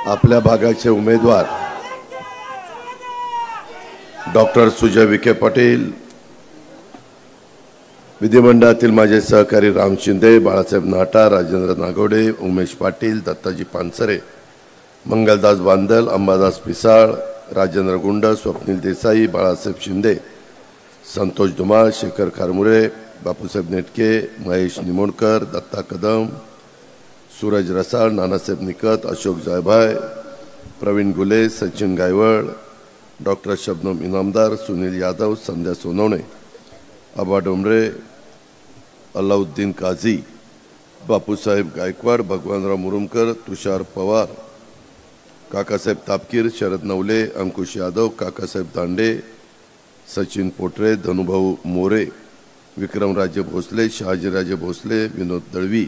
आपल्या भागाचे उमेदवार डॉक्टर सुजय विखे पाटील, विधिमंडळातील माझे सहकारी राम शिंदे, बाळासाहेब नाटा, राजेंद्र नागोडे, उमेश पाटील, दत्ताजी पानसरे, मंगलदास बांदल, अंबादास पिसाळ, राजेंद्र गुंड, स्वप्नील देसाई, बाळासाहेब शिंदे, संतोष धुमाळ, शेखर खारमुरे, बापूसाहेब नेटके, महेश निमोणकर, दत्ता कदम, सूरज रसाळ, नानासाहेब निकत, अशोक जायभाय, प्रवीण गुले, सचिन गायवळ, डॉक्टर शबनम इनामदार, सुनील यादव, संध्या सोनवणे, आबा डोंबरे, अलाउद्दीन काझी, बापूसाहेब गायकवाड, भगवानराव मुरुमकर, तुषार पवार, काकासाहेब तापकीर, शरद नवले, अंकुश यादव, काकासाहेब दांडे, सचिन पोटरे, धनुभाऊ मोरे, विक्रमराजे भोसले, शहाजीराजे भोसले, विनोद दळवी,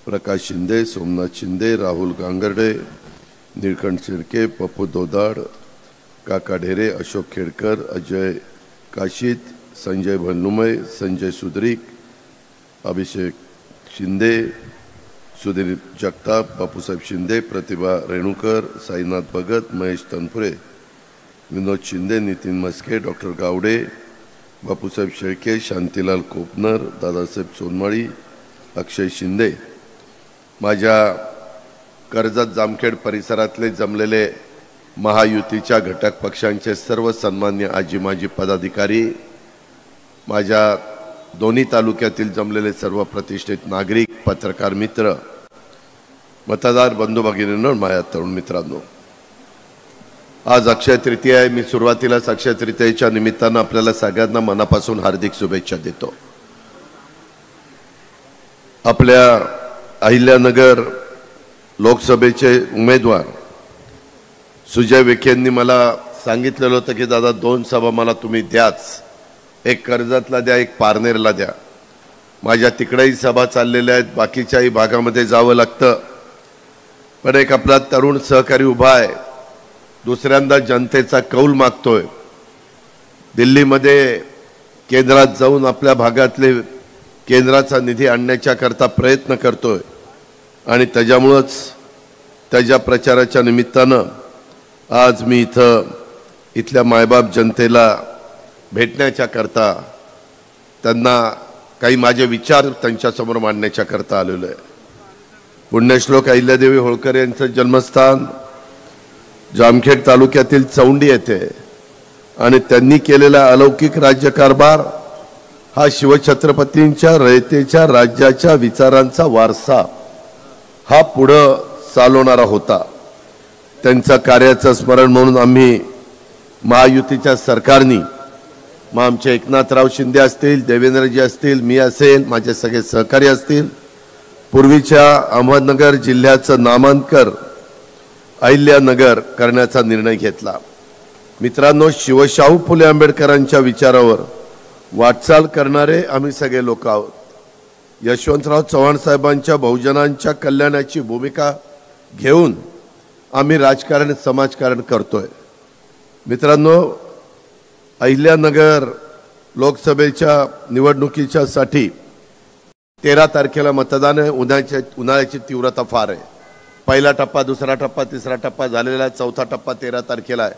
प्रकाश शिंदे, सोमनाथ शिंदे, राहुल गांगर्डे, निळकंठ शिर्के, पप्पू दोदाड, काका ढेरे, अशोक खेडकर, अजय काशीत, संजय भन्नुमय, संजय सुद्रिक, अभिषेक शिंदे, सुधीर जगताप, बापूसाहेब शिंदे, प्रतिभा रेणुकर, साईनाथ भगत, महेश तनपुरे, विनोद शिंदे, नितीन मस्के, डॉक्टर गावडे, बापूसाहेब शेळके, शांतीलाल कोपनर, दादासाहेब सोनमाळी, अक्षय शिंदे, माझ्या कर्जत जामखेड परिसरातले जमलेले महायुतीच्या घटक पक्षांचे सर्व सन्मान्य आजी माजी पदाधिकारी, माझ्या दोन्ही तालुक्यातील जमलेले सर्व प्रतिष्ठित नागरिक, पत्रकार मित्र, मतदार बंधू भगिनींनो, माझ्या तरुण मित्रांनो, आज अक्षय तृतीया आहे. मी सुरुवातीलाच अक्षय तृतीयेच्या निमित्तानं आपल्याला सगळ्यांना मनापासून हार्दिक शुभेच्छा देतो. आपल्या अहिल्यानगर लोकसभेचे उमेदवार सुजय विखेंनी मला सांगितलेलं होतं की दादा 2 सभा मला तुम्ही द्याच, एक कर्जतला द्या, एक पारनेरला द्या. माझ्या तिकडेही सभा चाललेल्या आहेत, बाकीच्याही भागामध्ये जावं लागतं, पण एक आपला तरुण सहकारी उभा आहे, दुसऱ्यांदा जनतेचा कौल मागतोय, दिल्लीमध्ये केंद्रात जाऊन आपल्या भागातले केंद्राचा निधी आणण्याच्या करता प्रयत्न करतोय आणि त्याच्यामुळेच त्याच्या प्रचाराच्या निमित्तानं आज मी इथल्या मायबाप जनतेला भेटण्याच्या करता, त्यांना काही माझे विचार त्यांच्यासमोर मांडण्याच्या करता आलेलो आहे. पुण्यश्लोक अहिल्यादेवी होळकर यांचं जन्मस्थान जामखेड तालुक्यातील चौंडी येथे आणि त्यांनी केलेला अलौकिक राज्यकारभार हा शिवछत्रपतींच्या रयतेच्या राज्याच्या विचारांचा वारसा हा पुढं चालवणारा होता. त्यांच्या कार्याचं स्मरण म्हणून आम्ही महायुतीच्या सरकारनी, मग आमचे एकनाथराव शिंदे असतील, देवेंद्रजी असतील, मी असेल, माझे सगळे सहकारी असतील, पूर्वीच्या अहमदनगर जिल्ह्याचं नामांतर अहिल्यानगर करण्याचा निर्णय घेतला. मित्रांनो, शिवशाहू फुले आंबेडकरांच्या विचारावर वाटचाल करणारे आम्ही सगळे लोक आहोत. यशवंतराव चव्हाण साहेबांच्या बहुजनांच्या कल्याणाची भूमिका घेऊन आम्ही राजकारण समाजकारण करतोय. मित्रांनो, अहिल्यानगर लोकसभेच्या निवडणुकीच्या साठी 13 तारखेला मतदान आहे. उन्हाळ्याची तीव्रता फार आहे. पहिला टप्पा, दुसरा टप्पा, तिसरा टप्पा झालेला आहे. चौथा टप्पा 13 तारखेला आहे.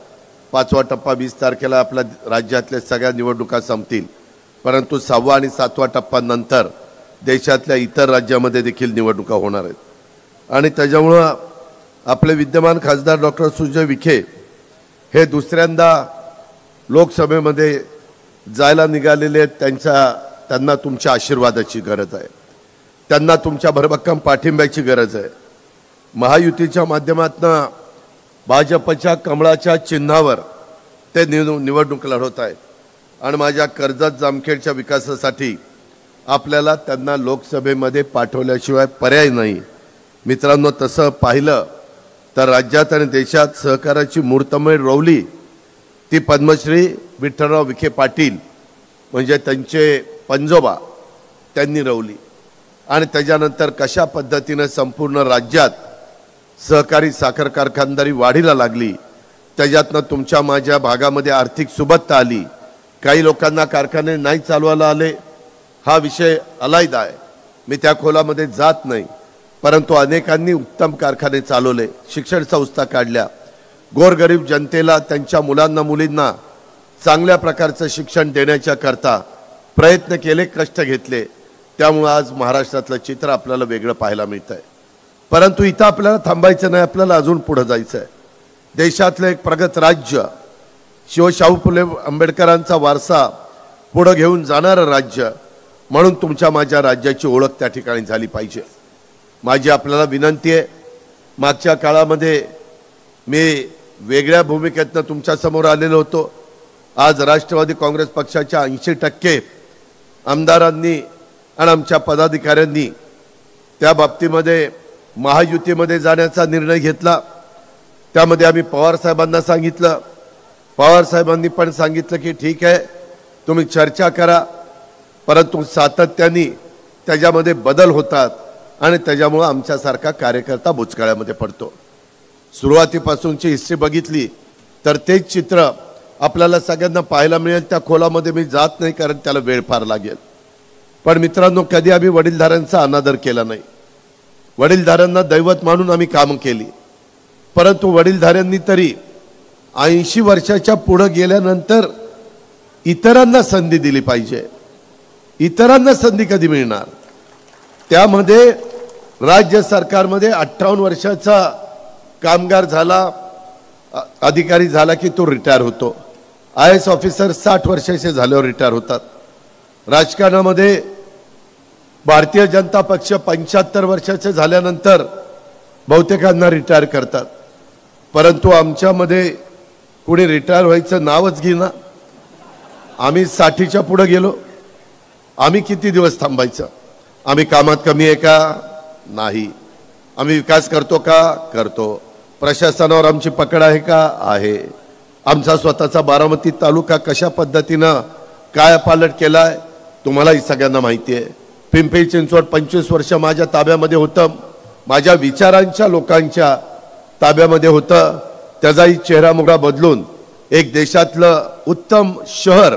5वा टप्पा 20 तारखेला आपल्या राज्यातल्या सगळ्या निवडणुका संपतील. परंतु 6वा आणि 7वा टप्पा नंतर देशातल्या इतर राज्यामध्ये देखील निवडणुका होणार आहेत. आणि त्याच्यामुळं आपले विद्यमान खासदार डॉक्टर सुजय विखे हे दुसऱ्यांदा लोकसभेमध्ये जायला निघालेले आहेत. त्यांना तुमच्या आशीर्वादाची गरज आहे, त्यांना तुमच्या भरभक्कम पाठिंब्याची गरज आहे. महायुतीच्या माध्यमातून भाजपच्या कमळाच्या चिन्हावर ते निवडणूक लढवत आहेत आणि माझ्या कर्जत जामखेडच्या विकासासाठी आपल्याला त्यांना लोकसभेमध्ये पाठवल्याशिवाय पर्याय नाही. मित्रांनो, तसं पाहिलं तर राज्यात आणि देशात सहकाराची मूर्तमेढ रोवली ती पद्मश्री विठ्ठलराव विखे पाटील म्हणजे त्यांचे पंजोबा त्यांनी रोवली. आणि त्याच्यानंतर कशा पद्धतीने संपूर्ण राज्यात सहकारी साखर कारखानदारी वाढीला लागली, त्याच्यातनं तुमच्या माझ्या भागामध्ये आर्थिक सुबत्ता आली. काही लोकांना कारखाने नाही चालवायला आले, हा विषय अलायदा आहे, मी त्या खोलामध्ये जात नाही. परंतु अनेकांनी उत्तम कारखाने चालवले, शिक्षण संस्था काढल्या, गोरगरीब जनतेला त्यांच्या मुलांना मुलींना चांगल्या प्रकारचं शिक्षण देण्याच्या करता प्रयत्न केले, कष्ट घेतले. त्यामुळे आज महाराष्ट्रातलं चित्र आपल्याला वेगळं पाहायला मिळतंय. परंतु इथं आपल्याला थांबायचं नाही, आपल्याला अजून पुढे जायचं आहे. देशातलं एक प्रगत राज्य, शाहू फुले आंबेडकरांचा वारसा पुढे घेऊन जाणारं राज्य म्हणून तुमच्या माझ्या राज्याची ओळख त्या ठिकाणी झाली पाहिजे. माझी आपल्याला विनंती आहे, मागच्या काळामध्ये मी वेगळ्या भूमिकेतनं तुमच्या समोर आलेलो होतो. आज राष्ट्रवादी काँग्रेस पक्षाच्या 80% आमदारांनी आणि आमच्या पदाधिकाऱ्यांनी त्या बाबतीमध्ये महायुतीमध्ये जाण्याचा निर्णय घेतला. त्यामध्ये आम्ही पवार साहेबांना सांगितलं, पवार साहेबांनी पण सांगितलं की ठीक आहे तुम्ही चर्चा करा, परंतु सातत्याने त्याच्यामध्ये बदल होतात आणि त्याच्यामुळे आमच्यासारखा कार्यकर्ता बुचकाळ्यामध्ये पडतो. सुरुवातीपासूनची हिस्ट्री बघितली तर तेच चित्र आपल्याला सगळ्यांना पाहायला मिळेल. त्या खोलामध्ये मी जात नाही कारण त्याला वेळ फार लागेल. पण मित्रांनो, कधी आम्ही वडीलधाऱ्यांचा अनादर केला नाही. वडीलधाऱ्यांना दैवत मानून आम्ही कामं केली. परंतु वडीलधाऱ्यांनी तरी 80 वर्षाच्या पुढे गेल्यानंतर इतरांना संधी दिली पाहिजे. इतरांना संधी कधी मिळणार? त्यामध्ये राज्य सरकारमध्ये 58 वर्षाचा कामगार झाला, अधिकारी झाला की तो रिटायर होतो. IAS ऑफिसर 60 वर्षाचे झाल्यावर रिटायर होतात. राजकारणामध्ये भारतीय जनता पक्ष 75 वर्षाचे झाल्यानंतर बहुतेकांना रिटायर करतात. परंतु आमच्यामध्ये कोणी रिटायर व्हायचं नावच घेईना. आम्ही 60च्या पुढे गेलो. आम्ही किती दिवस थांबायचं? आम्ही कामात कमी आहे का? नाही. आम्ही विकास करतो का? करतो. प्रशासनावर आमची पकड आहे का? आहे. आमचा स्वतःचा बारामती तालुका कशा पद्धतीनं काय पालट केलाय तुम्हालाही सगळ्यांना माहिती आहे. पिंपरी चिंचवड 25 वर्ष माझ्या ताब्यामध्ये होतं, माझ्या विचारांच्या लोकांच्या ताब्यामध्ये होतं. त्याचाही चेहरा मुगडा बदलून एक देशातलं उत्तम शहर,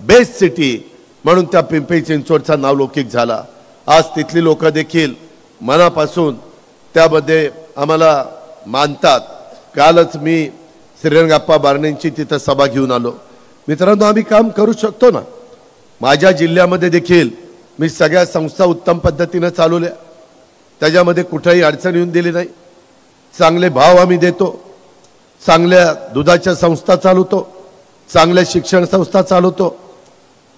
बेस्ट सिटी म्हणून त्या पिंपरी चिंचवडचा नावलौकिक झाला. आज तिथली लोक देखील मनापासून त्यामध्ये आम्हाला मानतात. कालच मी श्रीरंगाप्पा बारणेंची तिथं सभा घेऊन आलो. मित्रांनो, आम्ही काम करू शकतो ना. माझ्या जिल्ह्यामध्ये देखील मी सगळ्या संस्था उत्तम पद्धतीनं चालवल्या. त्याच्यामध्ये कुठेही अडचण येऊन दिली नाही. चांगले भाव आम्ही देतो, चांगल्या दुधाच्या संस्था चालवतो, चांगल्या शिक्षण संस्था चालवतो.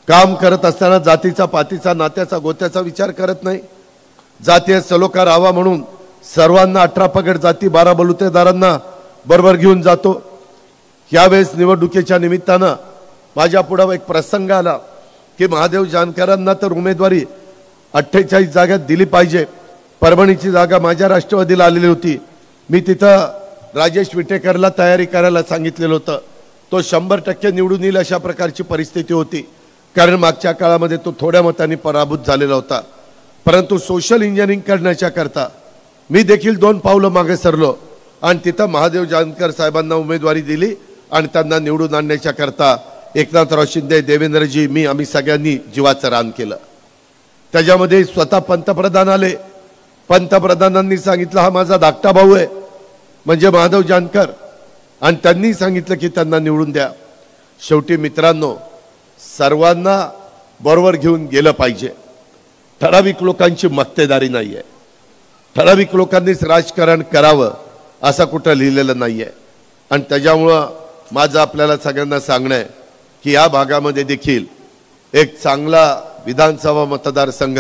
काम करत असताना जातीचा, पातीचा, नात्याचा, गोत्याचा विचार करत नाही. जातीय सलोखा राहावा म्हणून सर्वांना 18 पगड जाती 12 बलुतेदारांना बरोबर घेऊन जातो. यावेळेस निवडणुकीच्या निमित्तानं माझ्या पुढे एक प्रसंग आला की महादेव जानकरांना तर उमेदवारी 48 जागात दिली पाहिजे. परभणीची जागा माझ्या राष्ट्रवादीला आलेली होती. मी तिथं राजेश विटेकरला तयारी करायला सांगितलेलं होतं. तो 100% निवडून येईल अशा प्रकारची परिस्थिती होती, कारण मागच्या काळामध्ये तो थोड्या मतांनी पराभूत झालेला होता. परंतु सोशल इंजिनिअरिंग करण्याच्या करता मी देखील 2 पावलं मागे सरलो आणि तिथं महादेव जानकर साहेबांना उमेदवारी दिली आणि त्यांना निवडून आणण्याच्या करता एकनाथराव शिंदे, देवेंद्रजी, मी, आम्ही सगळ्यांनी जीवाचं रान केलं. त्याच्यामध्ये स्वतः पंतप्रधान आले. पंतप्रधानांनी सांगितलं हा माझा धाकटा भाऊ आहे म्हणजे महादेव जानकर, आणि त्यांनी सांगितलं की त्यांना निवडून द्या. शेवटी मित्रांनो, सर्वांना बरोबर घेऊन गेलं पाहिजे. ठराविक लोकांची मक्तेदारी नाही आहे. ठराविक लोकांनीच राजकारण करावं असं कुठं लिहिलेलं नाही आहे. आणि त्याच्यामुळं माझं आपल्याला सगळ्यांना सांगणं आहे की या भागामध्ये देखील एक चांगला विधानसभा मतदारसंघ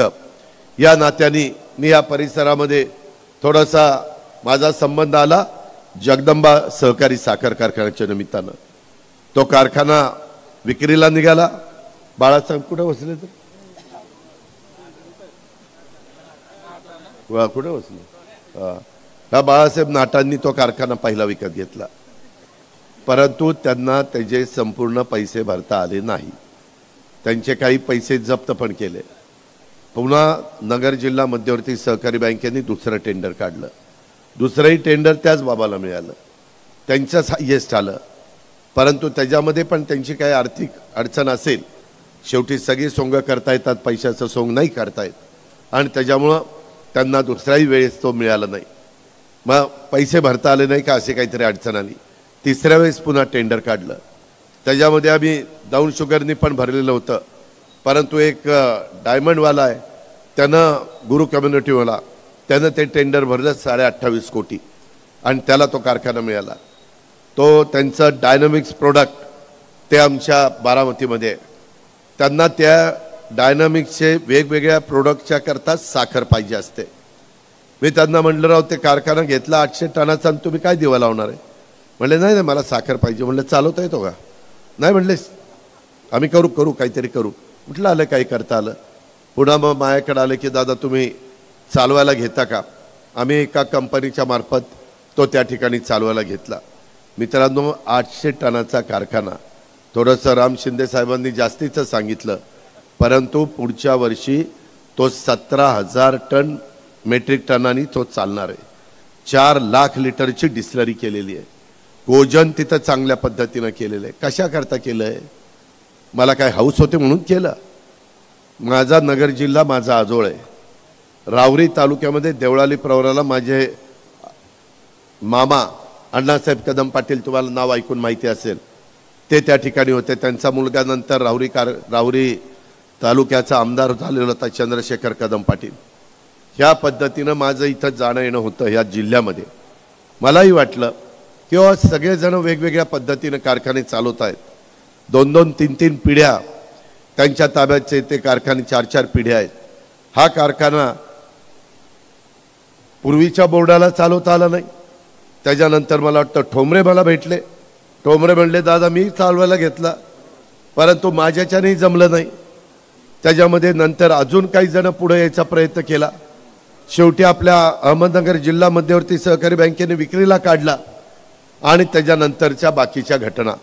या नात्याने मी या परिसरामध्ये थोडासा माझा संबंध आला. जगदंबा सहकारी साखर कारखान्याच्या निमित्तानं तो कारखाना विक्रीला निघाला. बाळासाहेब कुठे बसले? तर कुठे बसले? हा, बाळासाहेब नाटांनी तो कारखाना पहिला विकत घेतला. परंतु त्यांना त्याचे संपूर्ण पैसे भरता आले नाही. त्यांचे काही पैसे जप्त पण केले. पुन्हा नगर जिल्हा मध्यवर्ती सहकारी बँकेने दुसरं टेंडर काढलं. दुसरंही टेंडर त्याच बाबाला मिळालं. त्यांचंच हायेस्ट आलं. परंतु त्याच्यामध्ये पण त्यांची काही आर्थिक अडचण असेल. शेवटी सगळी सोंग करता येतात, पैशाचं सोंग नाही करता येत. आणि त्याच्यामुळं त्यांना दुसऱ्याही वेळेस तो मिळाला नाही. मग पैसे भरता आले नाही का असे काहीतरी अडचण आली. तिसऱ्या वेळेस पुन्हा टेंडर काढलं. त्याच्यामध्ये आम्ही डाऊन शुगरनी पण भरलेलं होतं. परंतु एक डायमंडवाला आहे त्यानं गुरु कम्युनिटीवाला त्यानं ते टेंडर भरलं 28.5 कोटी आणि त्याला तो कारखाना मिळाला. तो त्यांचं डायनॅमिक्स प्रोडक्ट ते आमच्या बारामतीमध्ये त्यांना त्या डायनॅमिक्सचे वेगवेगळ्या प्रोडक्टच्या करता साखर पाहिजे असते. मी त्यांना म्हटलं राव ते कारखाना घेतला 800 टनाचा आणि तुम्ही काय दिवा लावणार आहे. म्हणले नाही नाही मला साखर पाहिजे. म्हणलं चालवता येतो का. नाही म्हणले आम्ही करू काहीतरी करू. म्हटलं आलं काही करता आलं. पुन्हा मग माझ्याकडे आलं की दादा तुम्ही चालवायला घेता का. आम्ही एका कंपनीच्या मार्फत तो त्या ठिकाणी चालवायला घेतला. मित्रांनो 800 टनाचा कारखाना. थोडंसं राम शिंदे साहेबांनी जास्तीचं सांगितलं परंतु पुढच्या वर्षी तो 17,000 टन मेट्रिक टनांनी तो चालणार आहे. 4 लाख लिटरची डिस्लरी केलेली आहे. गोजन तिथं चांगल्या पद्धतीनं केलेलं आहे. कशा करता केलं आहे. मला काय हाऊस होते म्हणून केलं. माझा नगर जिल्हा माझा आजोळ आहे. रावरी तालुक्यामध्ये देवळाली प्रवराला माझे मामा अण्णासाहेब कदम पाटील तुम्हाला नाव ऐकून माहिती असेल ते त्या ठिकाणी होते. त्यांचा मुलगा नंतर रावरी तालुक्याचा आमदार झालेला होता चंद्रशेखर कदम पाटील. ह्या पद्धतीनं माझं इथं जाणं येणं होतं ह्या जिल्ह्यामध्ये. मलाही वाटलं की सगळेजण वेगवेगळ्या पद्धतीनं कारखाने चालवत आहेत. 2-2, 3-3 पिढ्या त्यांच्या ताब्याचे ते कारखाने 4-4 पिढ्या आहेत. हा कारखाना पूर्वीच्या बोर्डाला चालवता आला नाही. त्याच्यानंतर मला वाटतं ठोंबरे मला भेटले. ठोंबरे म्हणले दादा मी चालवायला घेतला परंतु माझ्याच्यानेही जमलं नाही. त्याच्यामध्ये नंतर अजून काही जण पुढे यायचा प्रयत्न केला. शेवटी आपल्या अहमदनगर जिल्हा मध्यवर्ती सहकारी बँकेने विक्रीला काढला आणि त्याच्यानंतरच्या बाकीच्या घटना.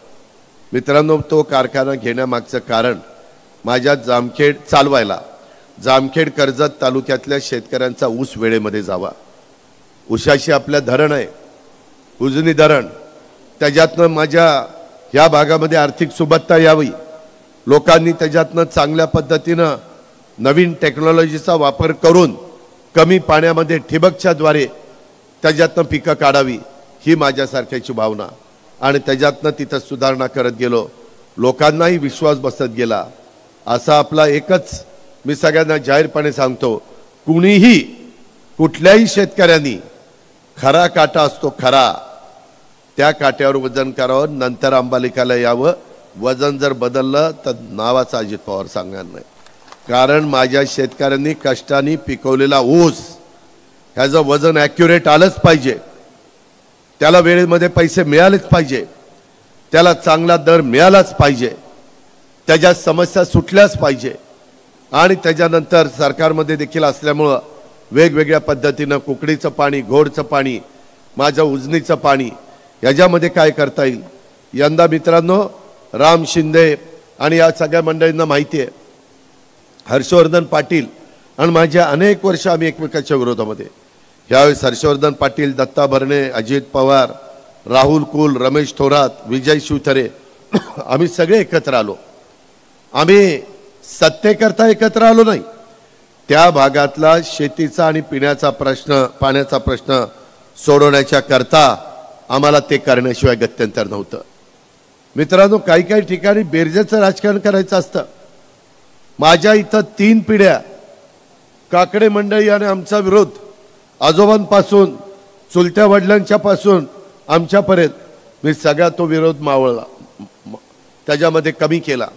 मित्रांनो तो कारखाना घेण्यामागचं कारण माझ्या जामखेड कर्जत तालुक्यातल्या शेतकऱ्यांचा ऊस वेळेमध्ये जावा. ऊसाशी आपल्या धरण आहे उजनी धरण. त्याच्यातनं माझ्या ह्या भागामध्ये आर्थिक सुबत्ता यावी. लोकांनी त्याच्यातनं चांगल्या पद्धतीनं नवीन टेक्नॉलॉजीचा वापर करून कमी पाण्यामध्ये ठिबकच्या द्वारे त्याच्यातनं पिकं काढावी ही माझ्यासारख्याची भावना. आणि त्याच्यातनं तिथं सुधारणा करत गेलो. लोकांनाही विश्वास बसत गेला. असा आपला एकच मी सगळ्यांना जाहीरपणे सांगतो कुणीही कुठल्याही शेतकऱ्यांनी खरा काटा असतो खरा त्या काट्यावर वजन करावं नंतर अंबालिकाला यावं. वजन जर बदललं तर नावाचा अजित पवार सांगणार नाही. कारण माझ्या शेतकऱ्यांनी कष्टाने पिकवलेला ऊस ह्याचं वजन ॲक्युरेट आलंच पाहिजे. त्याला वेळेमध्ये पैसे मिळालेच पाहिजे. त्याला चांगला दर मिळालाच पाहिजे. त्याच्या समस्या सुटल्याच पाहिजे. आणि त्याच्यानंतर सरकारमध्ये देखील असल्यामुळं वेगवेगळ्या पद्धतीनं कुकडीचं पाणी घोडचं पाणी माझं उजनीचं पाणी याच्यामध्ये काय करता येईल. यंदा मित्रांनो राम शिंदे आणि या सगळ्या मंडळींना माहिती आहे हर्षवर्धन पाटील आणि माझ्या अनेक वर्ष आम्ही एकमेकाच्या विरोधामध्ये. यावेळेस हर्षवर्धन पाटील दत्ता भरणे अजित पवार राहुल कुल रमेश थोरात विजय शिवथरे आम्ही सगळे एकत्र आलो. आम्ही सत्तेकरता एकत्र आलो नाही. त्या भागातला शेतीचा आणि पाण्याचा प्रश्न सोडवण्याच्या करता आम्हाला ते करण्याशिवाय गत्यंतर नव्हतं. मित्रांनो काही ठिकाणी बेरजेचं राजकारण करायचं असतं. माझ्या इथं 3 पिढ्या काकडे मंडळी आणि आमचा विरोध आजोबांपासून चुलत्या वडिलांच्या पासून आमच्यापर्यंत मी सगळा तो विरोध मावळला त्याच्यामध्ये कमी केला.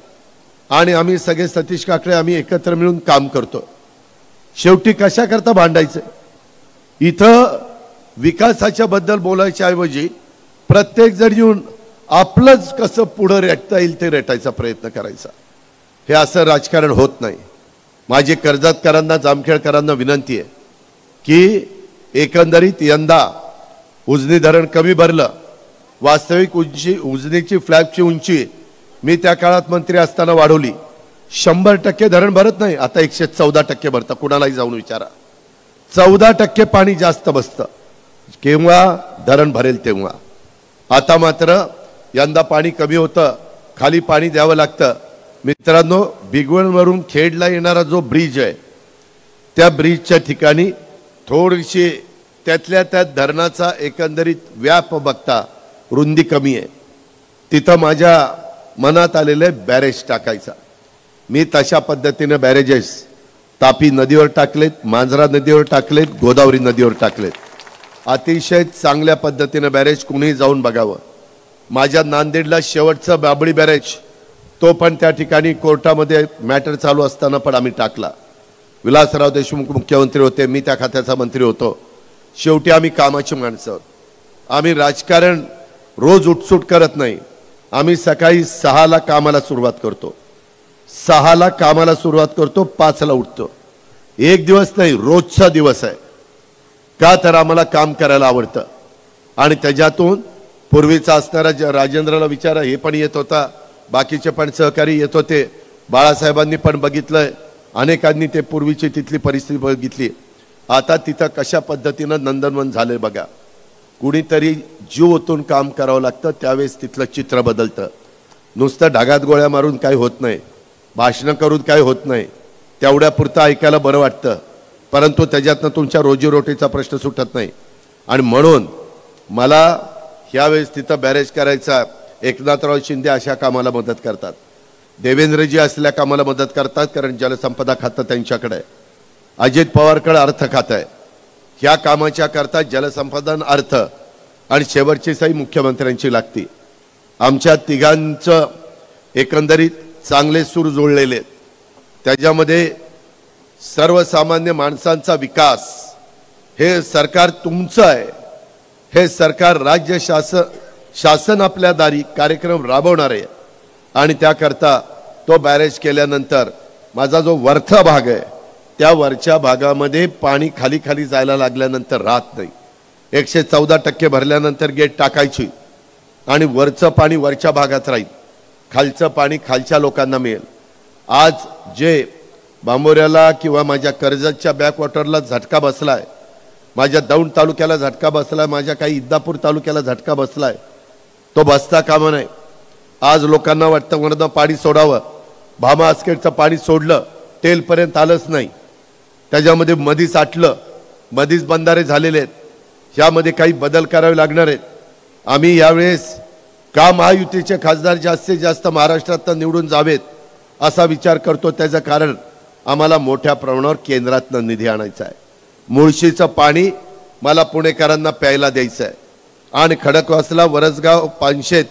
आणि आम्ही सगळे सतीश काकडे आम्ही एकत्र मिळून काम करतो. शेवटी कशा करता भांडायचं. इथं विकासाच्या बद्दल बोलायच्या ऐवजी प्रत्येक जण येऊन आपलंच कसं पुढं रेटता येईल ते रेटायचा प्रयत्न करायचा. हे असं राजकारण होत नाही. माझी कर्जतकरांना जामखेडकरांना विनंती आहे की एकंदरीत यंदा उजनी धरण कमी भरलं. वास्तविक उजनीची फ्लॅगची उंची मी त्या काळात मंत्री असताना वाढवली. 100% धरण भरत नाही आता 114% भरतं. कुणालाही जाऊन विचारा. 14% पाणी जास्त बसतं. केव्हा धरण भरेल तेव्हा. आता मात्र यंदा पाणी कमी होतं. खाली पाणी द्यावं लागतं. मित्रांनो भिगवणवरून खेडला येणारा जो ब्रिज आहे त्या ब्रिजच्या ठिकाणी थोडीशी त्यातल्या त्यात धरणाचा एकंदरीत व्याप बघता रुंदी कमी आहे, तिथं माझ्या मनात आलेले बॅरेज टाकायचा. मी तशा पद्धतीने बॅरेजेस तापी नदीवर टाकलेत, मांजरा नदीवर टाकलेत, गोदावरी नदीवर टाकलेत. अतिशय चांगल्या पद्धतीने बॅरेज कुणीही जाऊन बघावं. माझ्या नांदेडला शेवटचं बाबळी बॅरेज तो पण त्या ठिकाणी कोर्टामध्ये मॅटर चालू असताना पण आम्ही टाकला. विलासराव देशमुख मुख्यमंत्री होते, मी त्या खात्याचा मंत्री होतो. शेवटी आम्ही कामाची माणसं आहोत. आम्ही राजकारण रोज उठसूट करत नाही. आम्ही सकाळी 6ला कामाला सुरुवात करतो, 6ला कामाला सुरुवात करतो, 5ला उठतो. एक दिवस नाही, रोजचा दिवस आहे. का तर आम्हाला काम करायला आवडतं. आणि त्याच्यातून पूर्वीचा असणारा राजेंद्रला विचारा, हे पण येत होता, बाकीचे पण सहकारी येत होते, बाळासाहेबांनी पण बघितलंय, अनेकांनी ते पूर्वीची तिथली परिस्थिती बघितली. आता तिथं कशा पद्धतीनं नंदनवन झालंय बघा. कुणीतरी जीव ओतून काम करावं लागतं, त्यावेळेस तिथलं चित्र बदलतं. नुसतं ढगात गोळ्या मारून काही होत नाही, भाषणं करून काही होत नाही. तेवढ्यापुरतं ऐकायला बरं वाटतं, परंतु त्याच्यातनं तुमच्या रोजीरोटीचा प्रश्न सुटत नाही. आणि म्हणून मला ह्यावेळेस तिथं बॅरेज करायचा. एकनाथराव शिंदे अशा कामाला मदत करतात, देवेंद्रजी असल्या कामाला मदत करतात, कारण जलसंपदा खातं त्यांच्याकडे आहे. अजित पवारकडे अर्थ खातं आहे. ह्या कामाच्या करता जलसंपादन, अर्थ आणि शेवटची सही मुख्यमंत्र्यांची लागती. आमच्या तिघांचं एकंदरीत चांगले सूर जोडलेले आहेत. त्याच्यामध्ये सर्वसामान्य माणसांचा विकास, हे सरकार तुमचं आहे. हे सरकार राज्य शासन आपल्या दारी कार्यक्रम राबवणार आहे. आणि त्याकरता तो बॅरेज केल्यानंतर माझा जो वरचा भाग आहे, त्या वरच्या भागामध्ये पाणी खाली खाली जायला लागल्यानंतर राहत नाही. 114% भरल्यानंतर गेट टाकायची आणि वरचं पाणी वरच्या भागात राहील, खालचं पाणी खालच्या लोकांना मिळेल. आज जे बांबोऱ्याला किंवा माझ्या कर्जतच्या बॅकवॉटरला झटका बसलाय, माझ्या दौंड तालुक्याला झटका बसलाय, माझ्या काही इंदापूर तालुक्याला झटका बसलाय, तो बसता कामा नाही. आज लोकांना वाटतं वरनं पाणी सोडावं, भामा आसखेडचं पाणी सोडलं, टेलपर्यंत आलंच नाही, त्याच्यामध्ये मधीच आटलं, मधीच बंधारे झालेले आहेत. ह्यामध्ये काही बदल करावे लागणार आहेत. आम्ही यावेळेस का महायुतीचे खासदार जास्तीत जास्त महाराष्ट्रात निवडून जावेत असा विचार करतो. त्याचं कारण आम्हाला मोठ्या प्रमाणावर केंद्रातनं निधी आणायचा आहे. मुळशीचं पाणी मला पुणेकरांना प्यायला द्यायचं आहे. आणि खडकवासला, वरसगाव, पानशेत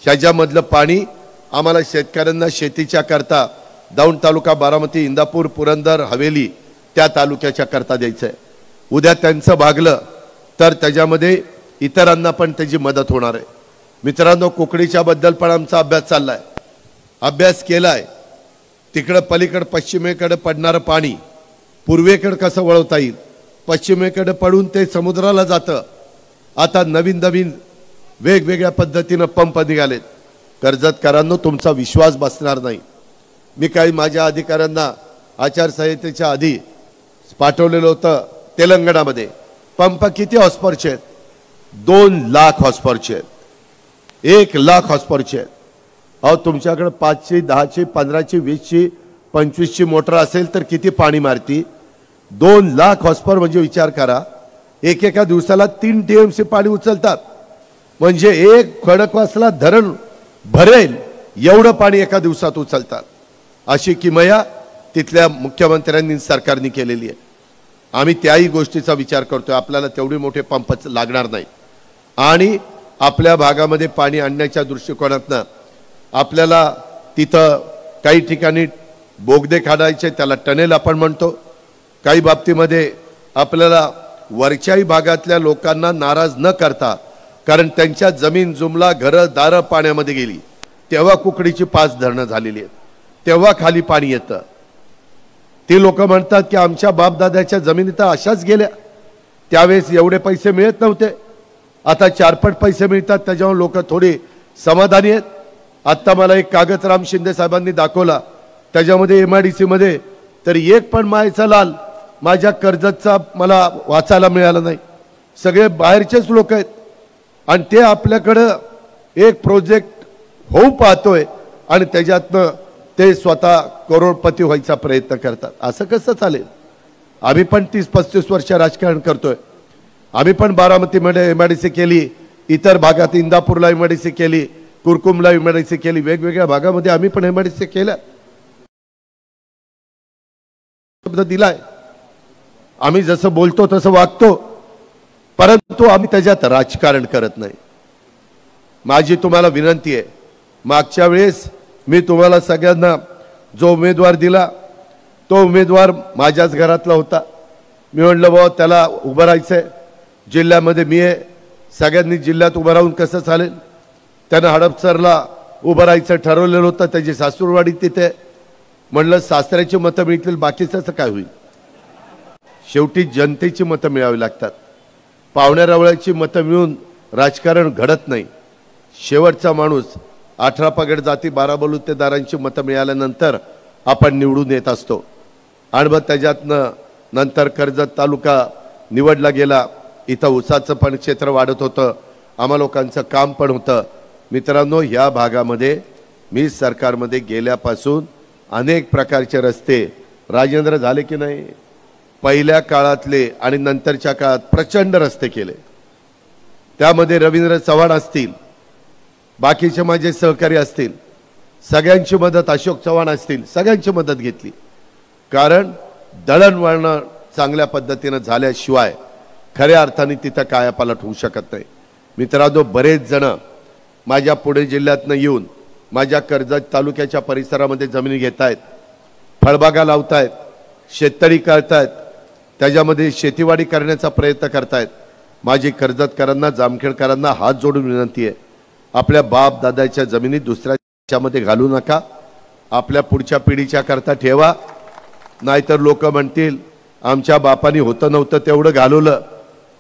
ह्याच्यामधलं पाणी आम्हाला शेतकऱ्यांना शेतीच्या करता दौंड तालुका, बारामती, इंदापूर, पुरंदर, हवेली त्या तालुक्याच्या करता द्यायचं आहे. उद्या त्यांचं भागलं तर त्याच्यामध्ये इतरांना पण त्याची मदत होणार आहे. मित्रांनो, कोकणीच्या बद्दल पण आमचा अभ्यास चाललाय, अभ्यास केलाय. तिकडं पलीकडं पश्चिमेकडे पडणारं पाणी पूर्वेकडे कसं वळवता येईल, पश्चिमेकडे पडून ते समुद्राला जातं. आता नवीन नवीन वेगवेगळ्या पद्धतीनं पंप निघालेत. कर्जतकरांनो, तुमचा विश्वास बसणार नाही. मी काही माझ्या अधिकाऱ्यांना आचारसंहितेच्या आधी पाठवलेलं होतं. तेलंगणामध्ये पंप किती हॉर्सपॉवरचे आहेत? 2 लाख हॉर्सपॉवरचे आहेत, 1 लाख हॉर्सपॉवरचे आहेत. अहो, तुमच्याकडे 5ची, 10ची, 15ची, 20ची, 25ची मोटर असेल तर किती पाणी मारती? 2 लाख हॉर्सपॉवर म्हणजे विचार करा, एका दिवसाला 3 TMC पाणी उचलतात. म्हणजे एक खडकवासला धरण भरेल एवढं पाणी एका दिवसात उचलतात. अशी किमया तिथल्या मुख्यमंत्र्यांनी, सरकारने केलेली आहे. आम्ही त्याही गोष्टीचा विचार करतोय. आपल्याला तेवढे मोठे पंप लागणार नाही. आणि आपल्या भागामध्ये पाणी आणण्याच्या दृष्टिकोनातनं आपल्याला तिथं काही ठिकाणी बोगदे काढायचे, त्याला टनेल आपण म्हणतो. काही बाबतीमध्ये आपल्याला वरच्याही भागातल्या लोकांना नाराज न करता, कारण त्यांच्या जमीन जुमला, घरं दारं पाण्यामध्ये गेली, तेव्हा कुकडीची 5 धरणं झालेली आहेत, तेव्हा खाली पाणी येतं. ती लोक म्हणतात की आमच्या बापदादाच्या जमिनी तर अशाच गेल्या, त्यावेळेस एवढे पैसे मिळत नव्हते, आता 4पट पैसे मिळतात, त्याच्यावर लोक थोडी समाधानी आहेत. आत्ता मला एक कागद राम शिंदे साहेबांनी दाखवला, त्याच्यामध्ये MIDC मध्ये तर एक पण मायचा लाल माझ्या कर्जतचा मला वाचायला मिळाला नाही. सगळे बाहेरचेच लोक आहेत आणि ते आपल्याकडं एक प्रोजेक्ट होऊ पाहतोय आणि त्याच्यातनं ते स्वतः करोडपती व्हायचा प्रयत्न करतात. असं कसं चालेल? आम्ही पण 30-35 वर्ष राजकारण करतोय. आम्ही पण बारामतीमध्ये MIDC केली, इतर भागात इंदापूरला MIDC केली, कुरकुमला MIDC केली, वेगवेगळ्या भागामध्ये आम्ही पण MIDC केलं. शब्द दिलाय, आम्ही जसं बोलतो तसं वागतो, परंतु आम्ही त्याच्यात राजकारण करत नाही. माझी तुम्हाला विनंती आहे, मागच्या वेळेस मी तुम्हाला सगळ्यांना जो उमेदवार दिला तो उमेदवार माझ्याच घरातला होता. मी म्हणलं बाबा त्याला उभं राहायचंय, जिल्ह्यामध्ये मी आहे, सगळ्यांनी जिल्ह्यात उभं राहून कसं चालेल. त्यानं हडपसरला उभं राहायचं ठरवलेलं होतं, त्याची सासूरवाडी तिथे. म्हणलं सासऱ्याची मतं मिळतील, बाकीचं काय होईल. शेवटी जनतेची मतं मिळावी लागतात. पाहुण्यारावळ्याची मतं मिळून राजकारण घडत नाही. शेवटचा माणूस 18 पगड जाती 12 बलुतेदारांची मतं मिळाल्यानंतर आपण निवडून येत असतो. आणि मग त्याच्यातनं नंतर कर्जत तालुका निवडला गेला. इथं ऊसाचं पण क्षेत्र वाढत होतं, आम्हा लोकांचं काम पण होतं. मित्रांनो, ह्या भागामध्ये मी सरकारमध्ये गेल्यापासून अनेक प्रकारचे रस्ते राजेंद्र झाले की नाही. पहिल्या काळातले आणि नंतरच्या काळात प्रचंड रस्ते केले. त्यामध्ये रवींद्र चव्हाण असतील, बाकीचे माझे सहकारी असतील, सगळ्यांची मदत, अशोक चव्हाण असतील, सगळ्यांची मदत घेतली. कारण दळणवळण चांगल्या पद्धतीनं झाल्याशिवाय खऱ्या अर्थाने तिथं कायापालट होऊ शकत नाही. मित्रांनो, बरेच जण माझ्या पुणे जिल्ह्यातनं येऊन माझ्या कर्जत तालुक्याच्या परिसरामध्ये जमिनी घेत आहेत, फळबागा लावत आहेत, शेततळी करतायत, त्याच्यामध्ये शेतीवाडी करण्याचा प्रयत्न करतायत. माझी कर्जतकरांना, जामखेडकरांना हात जोडून विनंती आहे, आपल्या बाप दादाच्या जमिनी दुसऱ्याच्यामध्ये घालू नका. आपल्या पुढच्या पिढीच्या करता ठेवा. नाहीतर लोक म्हणतील आमच्या बापानी होतं नव्हतं तेवढं घालवलं,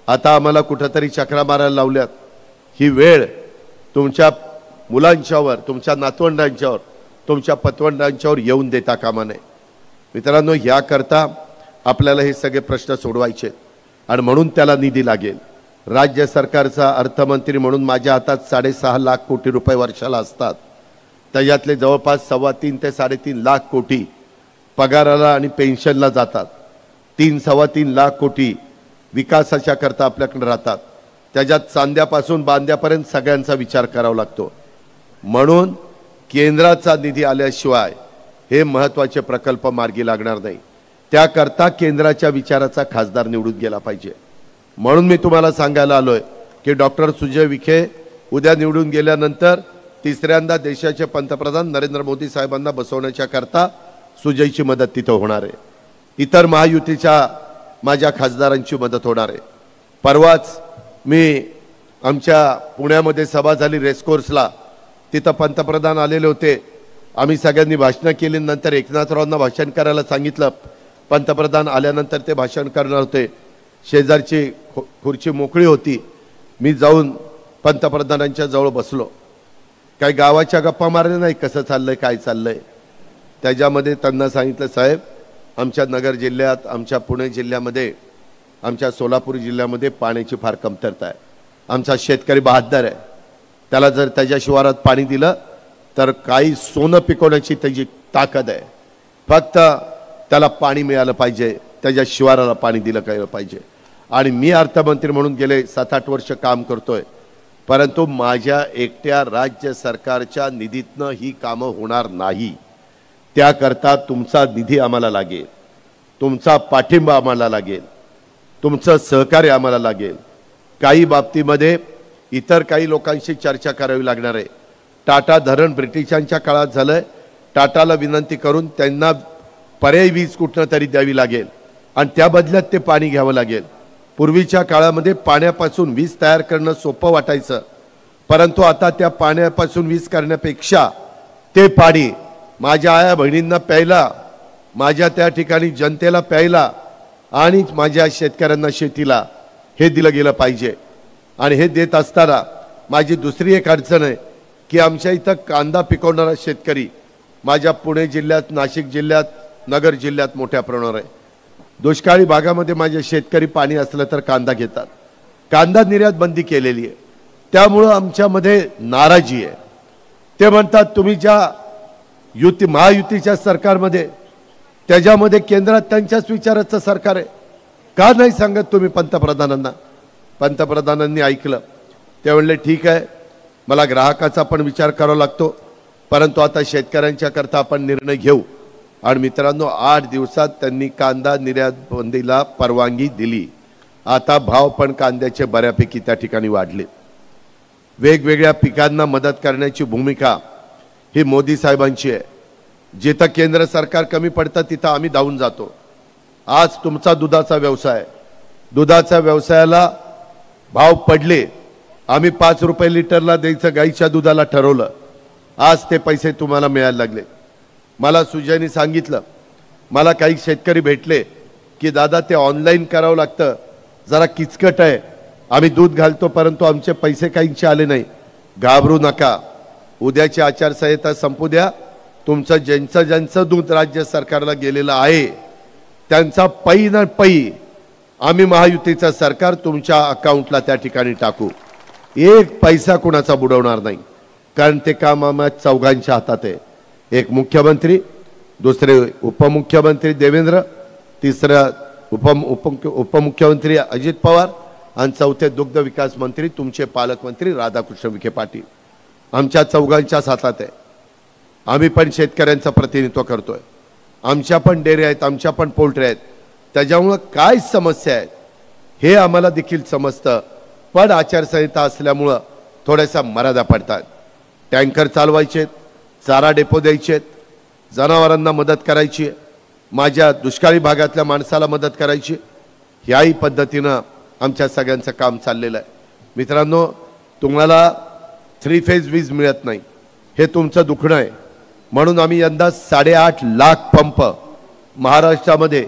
आता आम्हाला कुठंतरी चक्रा मारायला लावल्यात. ही वेळ तुमच्या मुलांच्यावर, तुमच्या नातवंडांच्यावर, तुमच्या पतवंडांच्यावर येऊन देता कामा नये. मित्रांनो, याकरता आपल्याला हे सगळे प्रश्न सोडवायचे आणि म्हणून त्याला निधी लागेल. राज्य सरकारचा अर्थमंत्री म्हणून माझ्या हातात 6.5 लाख कोटी रुपये वर्षाला असतात. त्याच्यातले जवळपास 3.25 ते 3.5 लाख कोटी पगाराला आणि पेन्शनला जातात. 3-3.25 लाख कोटी विकासाच्या करता आपल्याकडे राहतात. त्याच्यात चांद्यापासून बांद्यापर्यंत सगळ्यांचा विचार करावा लागतो. म्हणून केंद्राचा निधी आल्याशिवाय हे महत्त्वाचे प्रकल्प मार्गी लागणार नाही. त्याकरता केंद्राच्या विचाराचा खासदार निवडून गेला पाहिजे. म्हणून मी तुम्हाला सांगायला आलोय की डॉक्टर सुजय विखे उद्या निवडून गेल्यानंतर तिसऱ्यांदा देशाचे पंतप्रधान नरेंद्र मोदी साहेबांना बसवण्याच्या करता सुजयची मदत तिथं होणार आहे. इतर महायुतीच्या माझ्या खासदारांची मदत होणार आहे. परवाच मी आमच्या पुण्यामध्ये सभा झाली रेसकोर्सला, तिथं पंतप्रधान आलेले होते. आम्ही सगळ्यांनी भाषणं केली. नंतर एकनाथरावांना भाषण करायला सांगितलं. पंतप्रधान आल्यानंतर ते भाषण करणार होते. शेजारची खुर्ची मोकळी होती. मी जाऊन पंतप्रधानांच्या जवळ बसलो. काही गावाच्या गप्पा मारल्या नाही, कसं चाललंय काय चाललंय. त्याच्यामध्ये त्यांना सांगितलं, साहेब आमच्या नगर जिल्ह्यात, आमच्या पुणे जिल्ह्यामध्ये, आमच्या सोलापूर जिल्ह्यामध्ये पाण्याची फार कमतरता आहे. आमचा शेतकरी बहादर आहे, त्याला जर त्याच्या शिवारात पाणी दिलं तर काही सोनं पिकवण्याची त्याची ताकद आहे. फक्त त्याला पाणी मिळालं पाहिजे, त्याच्या शिवाराला पाणी दिलं गेलं पाहिजे. आणि मी अर्थमंत्री म्हणून गेले 7-8 वर्ष काम करतोय, परंतु माझ्या एकट्या राज्य सरकारच्या निधीतनं ही कामं होणार नाही. त्याकरता तुमचा निधी आम्हाला लागेल, तुमचा पाठिंबा आम्हाला लागेल, तुमचं सहकार्य आम्हाला लागेल. काही बाबतीमध्ये इतर काही लोकांशी चर्चा करावी लागणार आहे. टाटा धरण ब्रिटिशांच्या काळात झालंय. टाटाला विनंती करून त्यांना पर्यायी वीज कुठनं तरी द्यावी लागेल आणि त्या बदल्यात ते पाणी घ्यावं लागेल. पूर्वीच्या काळामध्ये पाण्यापासून वीज तयार करणं सोपं वाटायचं, परंतु आता त्या पाण्यापासून वीज करण्यापेक्षा ते पाणी माझ्या आया बहिणींना प्यायला, माझ्या त्या ठिकाणी जनतेला प्यायला आणि माझ्या शेतकऱ्यांना शेतीला हे दिलं गेलं पाहिजे. आणि हे देत असताना माझी दुसरी एक अडचण आहे की आमच्या इथं कांदा पिकवणारा शेतकरी माझ्या पुणे जिल्ह्यात, नाशिक जिल्ह्यात, नगर जिल्ह्यात मोठ्या प्रमाणावर आहे. दुष्काळी भागामध्ये माझे शेतकरी पाणी असलं तर कांदा घेतात. कांदा निर्यात बंदी केलेली आहे, त्यामुळं आमच्यामध्ये नाराजी आहे. ते म्हणतात तुम्ही ज्या महायुतीच्या सरकारमध्ये त्याच्यामध्ये केंद्रात त्यांच्याच विचाराचं सरकार आहे. का नाही सांगत तुम्ही पंतप्रधानांना? पंतप्रधानांनी ऐकलं, ते म्हणले ठीक आहे, मला ग्राहकाचा पण विचार करावा लागतो, परंतु आता शेतकऱ्यांच्या करता आपण निर्णय घेऊ. आणि मित्रांनो, 8 दिवसात त्यांनी कांदा निर्यात बंदीला परवानगी दिली. आता भाव पण कांद्याचे बऱ्यापैकी त्या ठिकाणी वाढले. वेगवेगळ्या पिकांना मदत करण्याची भूमिका ही मोदी साहेबांची आहे. जिथं केंद्र सरकार कमी पडतं तिथं आम्ही धावून जातो. आज तुमचा दुधाचा व्यवसाय, दुधाच्या व्यवसायाला भाव पडले, आम्ही 5 रुपये लिटरला द्यायचं गाईच्या दुधाला ठरवलं. आज ते पैसे तुम्हाला मिळायला लागले. मला सुजयनी सांगितलं, मला काही शेतकरी भेटले की दादा ते ऑनलाईन करावं लागतं, जरा किचकट आहे, आम्ही दूध घालतो परंतु आमचे पैसे काहींचे आले नाही. घाबरू नका, उद्याची आचारसंहिता संपू द्या. तुमचं ज्यांचं दूध राज्य सरकारला गेलेलं आहे त्यांचा पै न पै आम्ही महायुतीचं सरकार तुमच्या अकाउंटला त्या ठिकाणी टाकू. एक पैसा कुणाचा बुडवणार नाही, कारण ते काम आम्हा चौघांच्या हातात आहे. एक मुख्यमंत्री, दुसरे उपमुख्यमंत्री देवेंद्र, तिसरा उपमुख्यमंत्री अजित पवार आणि चौथे दुग्ध विकास मंत्री तुमचे पालकमंत्री राधाकृष्ण विखे पाटील. आमच्या चौघांच्याच हातात आहे. आम्ही पण शेतकऱ्यांचं प्रतिनिधित्व करतोय. आमच्या पण डेअरी आहेत, आमच्या पण पोल्ट्री आहेत. त्याच्यामुळं काय समस्या आहेत हे आम्हाला देखील समजतं, पण आचारसंहिता असल्यामुळं थोड्याशा मर्यादा पडतात. टँकर चालवायचे, चारा डेपो द्यायचे, जनावरांना मदत करायची, माझ्या दुष्काळी भागातल्या माणसाला मदत करायची, ह्याही पद्धतीनं आमच्या सगळ्यांचं काम चाललेलं आहे. मित्रांनो, तुम्हाला 3 फेज वीज मिळत नाही, हे तुमचं दुखणं आहे. म्हणून आम्ही यंदा 8.5 लाख पंप महाराष्ट्रामध्ये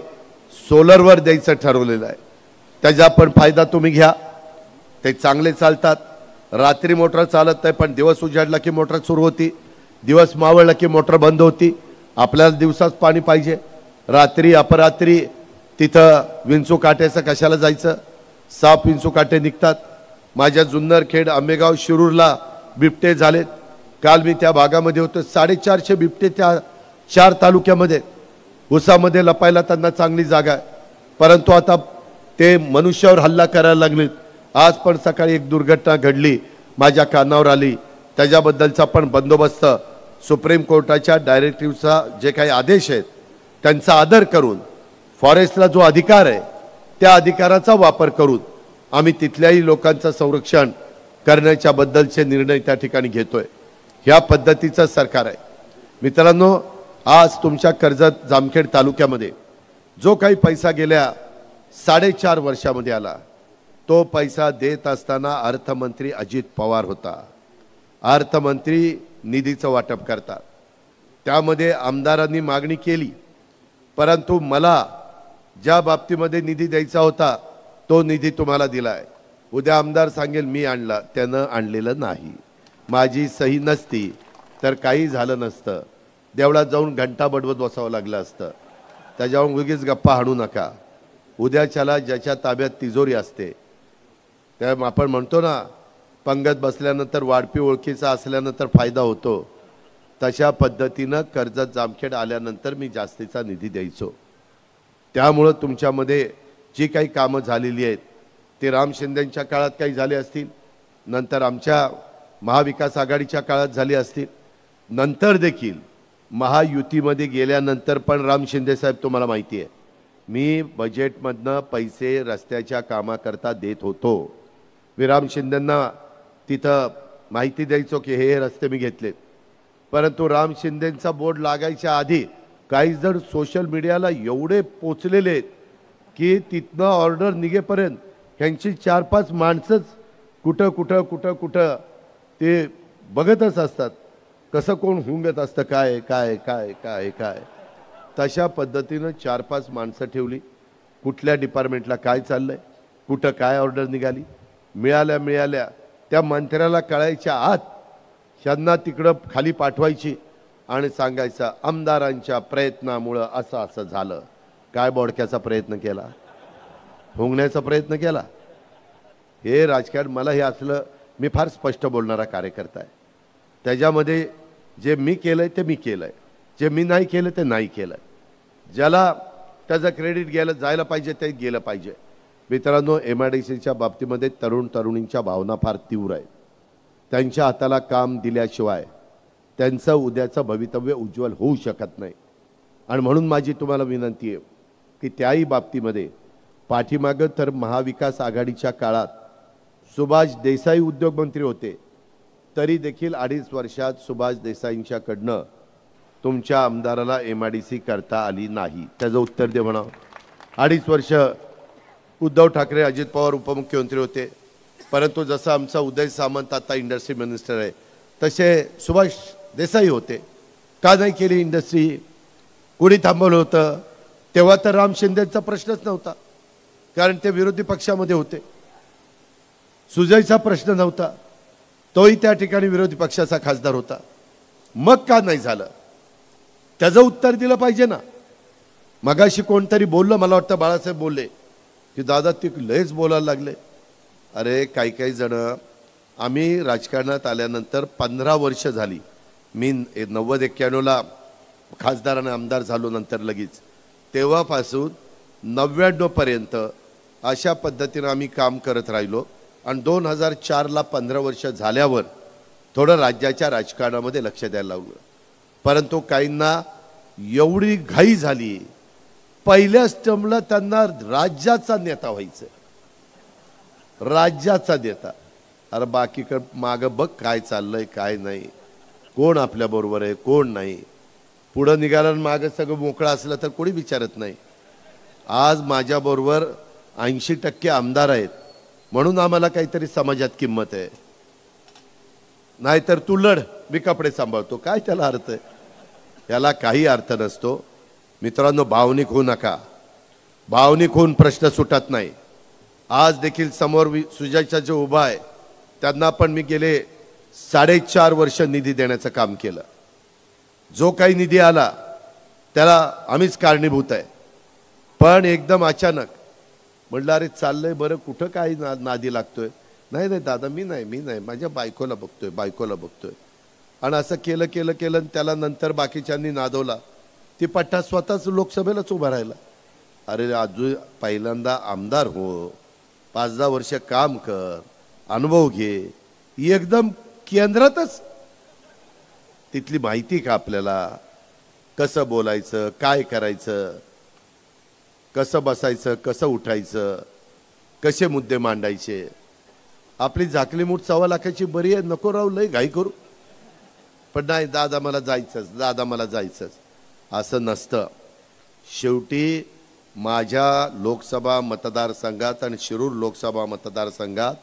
सोलरवर द्यायचं ठरवलेलं आहे. त्याचा पण फायदा तुम्ही घ्या. ते चांगले चालतात. रात्री मोटर चालत नाही, पण दिवस उजाडला की मोटर सुरू होती, दिवस मावळला की मोटर बंद होती. आपल्याला दिवसाच पाणी पाहिजे, रात्री अपरात्री तिथं विंचू काट्याचं कशाला जायचं? 6 विंचू काटे निघतात. माझ्या जुन्नर, खेड, आंबेगाव, शिरूरला बिबटे झालेत. काल मी त्या भागामध्ये होतो. 450 बिबटे त्या 4 तालुक्यामध्ये. उसामध्ये लपायला त्यांना चांगली जागा आहे, परंतु आता ते मनुष्यावर हल्ला करायला लागलेत. आज पण सकाळी एक दुर्घटना घडली, माझ्या कानावर आली. त्याच्याबद्दलचा पण बंदोबस्त सुप्रीम कोर्टाच्या डायरेक्टिव्हचा जे काही आदेश आहेत त्यांचा आदर करून, फॉरेस्टला जो अधिकार आहे त्या अधिकाराचा वापर करून आम्ही तिथल्याही लोकांचं संरक्षण करण्याच्या बद्दलचे निर्णय त्या ठिकाणी घेतोय. ह्या पद्धतीचं सरकार आहे. मित्रांनो, आज तुमच्या कर्जत जामखेड तालुक्यामध्ये जो काही पैसा गेल्या 4.5 वर्षामध्ये आला, तो पैसा देत असताना अर्थमंत्री अजित पवार होता. अर्थमंत्री निधीचं वाटप करतात, त्यामध्ये आमदारांनी मागणी केली, परंतु मला ज्या बाबतीमध्ये निधी द्यायचा होता तो निधी तुम्हाला दिलाय. उद्या आमदार सांगेल मी आणला, त्यानं आणलेलं नाही, माझी सही नसती तर काही झालं नसतं. देवळात जाऊन घंटा बडवत बसावं लागलं असतं. त्याच्यावर उगीच गप्पा हाणू नका. उद्याच्याला ज्याच्या ताब्यात तिजोरी असते, त्या आपण म्हणतो ना, पंगत बसल्यानंतर वाढपी ओळखीचा असल्यानंतर फायदा होतो, तशा पद्धतीनं कर्जत जामखेड आल्यानंतर मी जास्तीचा निधी द्यायचो. त्यामुळं तुमच्यामध्ये जी काही कामं झालेली आहेत ते राम शिंदेंच्या काळात काही झाले असतील, नंतर आमच्या महाविकास आघाडीच्या काळात झाली असतील, नंतर देखील महायुतीमध्ये गेल्यानंतर पण राम शिंदे साहेब तुम्हाला माहिती आहे, मी बजेटमधनं पैसे रस्त्याच्या कामाकरता देत होतो. मी राम शिंदेंना तिथं माहिती द्यायचो की हे रस्ते मी घेतलेत. परंतु राम शिंदेंचा बोर्ड लागायच्या आधी काही जण सोशल मीडियाला एवढे पोचलेले आहेत की तिथनं ऑर्डर निघेपर्यंत ह्यांची 4-5 माणसंच कुठं कुठं कुठं कुठं ते बघतच असतात, कसं कोण हुंगत असतं, काय काय काय काय काय. तशा पद्धतीनं 4-5 माणसं ठेवली, कुठल्या डिपार्टमेंटला काय चाललंय, कुठं काय ऑर्डर निघाली, मिळाल्या त्या मंत्र्याला कळायच्या आत ह्यांना तिकडं खाली पाठवायची आणि सांगायचं आमदारांच्या प्रयत्नामुळं असं झालं. काय बोडक्याचा प्रयत्न केला, हुंगण्याचा प्रयत्न केला? हे राजकारण, मला हे असलं, मी फार स्पष्ट बोलणारा कार्यकर्ता आहे. त्याच्यामध्ये जे मी केलंय ते मी केलंय, जे मी नाही केलं ते नाही केलंय. ज्याला त्याचं क्रेडिट जायला पाहिजे ते गेलं पाहिजे. मित्रांनो, MIDCच्या बाबतीमध्ये तरुण तरुणींच्या भावना फार तीव्र आहेत. त्यांच्या हाताला काम दिल्याशिवाय त्यांचं उद्याचं भवितव्य उज्ज्वल होऊ शकत नाही. आणि म्हणून माझी तुम्हाला विनंती आहे की त्याही बाबतीमध्ये पाठीमागं तर महाविकास आघाडीच्या काळात सुभाष देसाई उद्योगमंत्री होते, तरी देखील 2.5 वर्षात सुभाष देसाईंच्याकडनं तुमच्या आमदाराला MIDC करता आली नाही. त्याचं उत्तर दे म्हणा. 2.5 वर्ष उद्धव ठाकरे अजित पवार उपमुख्यमंत्री होते, परंतु जसं आमचा उदय सामंत आता इंडस्ट्री मिनिस्टर आहे तसे सुभाष देसाई होते. का नाही केली इंडस्ट्री? कोणी थांबवलं होतं? तेव्हा तर राम शिंदेचा प्रश्नच नव्हता, कारण ते विरोधी पक्षामध्ये होते. सुजयचा प्रश्न नव्हता, तोही त्या ठिकाणी विरोधी पक्षाचा खासदार होता. मग का नाही झालं? त्याचं उत्तर दिलं पाहिजे ना. मगाशी कोणतरी बोललं, मला वाटतं बाळासाहेब बोलले की दादा ते लयच बोलायला लागले. अरे काही जण, आम्ही राजकारणात आल्यानंतर 15 वर्ष झाली. मी 90-91ला खासदार आणि आमदार झालो, नंतर लगेच तेव्हापासून 99 पर्यंत अशा पद्धतीने आम्ही काम करत राहिलो. आणि 2004ला 15 वर्ष झाल्यावर थोडं राज्याच्या राजकारणामध्ये लक्ष द्यायला लावलं. परंतु काहींना एवढी घाई झाली, पहिल्याच टर्मला त्यांना राज्याचा नेता व्हायचं, राज्याचा नेता. अरे बाकीकडे मागं बघ काय चाललंय काय नाही, कोण आपल्या बरोबर आहे कोण नाही. पुढं निघालं मागं सगळं मोकळं असलं तर कोणी विचारत नाही. आज माझ्याबरोबर 80% आमदार आहेत, म्हणून आम्हाला काहीतरी समाजात किंमत आहे. नाहीतर तू लढ, मी कपडे सांभाळतो, काय त्याला अर्थ आहे? याला काही अर्थ नसतो. मित्रांनो, भावनिक होऊ नका. भावनिक होऊन प्रश्न सुटत नाही. आज देखील समोर सुजयचा जो उभा आहे त्यांना पण मी गेले 4.5 वर्ष निधी देण्याचं काम केलं. जो काही निधी आला त्याला आम्हीच कारणीभूत आहे. पण एकदम अचानक म्हटलं अरे चाललंय बरं, कुठं काही नादी लागतोय. नाही दादा मी नाही, माझ्या बायकोला बघतोय. आणि असं केलं आणि त्याला नंतर बाकीच्यांनी नादवला. ती पट्टा स्वतःच लोकसभेलाच उभा राहिला. अरे अजून पहिल्यांदा आमदार हो, 5-10 वर्ष काम कर, अनुभव घे. एकदम केंद्रातच तिथली माहिती का आपल्याला? कसं बोलायचं, काय करायचं, कसं बसायचं, कसं उठायचं, कसे मुद्दे मांडायचे. आपली झाकली मूठ 1.25 लाखाची बरी आहे, नको राहू लय घाई करू. पण नाही दादा मला जायचंच असं नसतं. शेवटी माझ्या लोकसभा मतदारसंघात आणि शिरूर लोकसभा मतदारसंघात